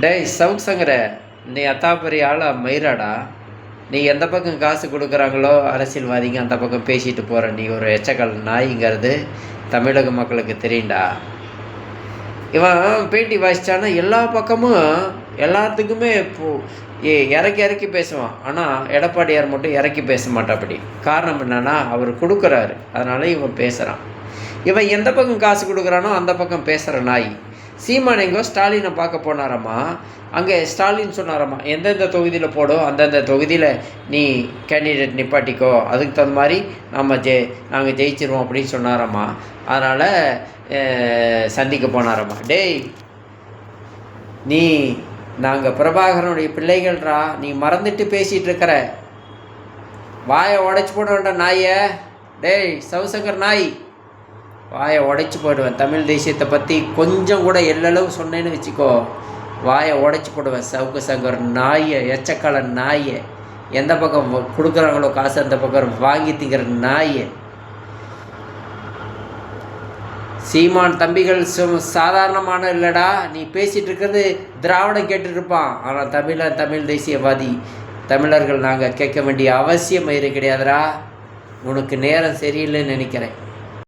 டேய் சவுக் சங்கர, நீ பெரிய ஆளா மயிராடா? நீ எந்த பக்கம் காசு கொடுக்குறாங்களோ அரசியல்வாதிங்க அந்த பக்கம் பேசிட்டு போகிற நீ ஒரு எச்சக்கல் நாய்ங்கிறது தமிழக மக்களுக்கு தெரியும்டா. இவன் பேட்டி வாசித்தானா எல்லா பக்கமும் எல்லாத்துக்குமே இறக்கி இறக்கி பேசுவான். ஆனால் எடப்பாடியார் மட்டும் இறக்கி பேச மாட்டாப்படி. காரணம் என்னன்னா அவர் கொடுக்குறாரு, அதனால இவன் பேசுகிறான். இவன் எந்த பக்கம் காசு கொடுக்குறானோ அந்த பக்கம் பேசுகிற நாய். சீமான் எங்கோ ஸ்டாலினை பார்க்க போனாரம்மா. அங்கே ஸ்டாலின் சொன்னாரம்மா, எந்தெந்த தொகுதியில் போடும் அந்தந்த தொகுதியில் நீ கேண்டிடேட் நிப்பாட்டிக்கோ, அதுக்கு தகுந்த மாதிரி நாங்கள் ஜெயிச்சிருவோம் அப்படின்னு சொன்னாரம்மா. அதனால் சந்திக்க போனாரம்மா. டேய், நீ நாங்கள் பிரபாகரனுடைய பிள்ளைகள்ரா, நீ மறந்துட்டு பேசிகிட்டு இருக்கிற. வாயை உடைச்சி போட வேண்டாம் நாயை. டேய் சவுசங்கர் நாய், வாயை உடைச்சி போயிடுவேன். தமிழ் தேசியத்தை பற்றி கொஞ்சம் கூட எல்லளவு சொன்னேன்னு வச்சுக்கோ, வாயை உடைச்சி போடுவேன். சவுக்கு சங்கர் நாயை, எச்சக்கால நாயை, எந்த பக்கம் கொடுக்குறாங்களோ காசு அந்த பக்கம் வாங்கி திங்கிற நாயை. சீமான் தம்பிகள் சாதாரணமான இல்லைடா. நீ பேசிகிட்டு இருக்கிறது திராவிடம் கேட்டுருப்பான், ஆனால் தமிழ் தேசியவாதி தமிழர்கள் நாங்கள் கேட்க வேண்டிய அவசியம் கிடையாதுடா. உனக்கு நேரம் சரியில்லைன்னு நினைக்கிறேன்.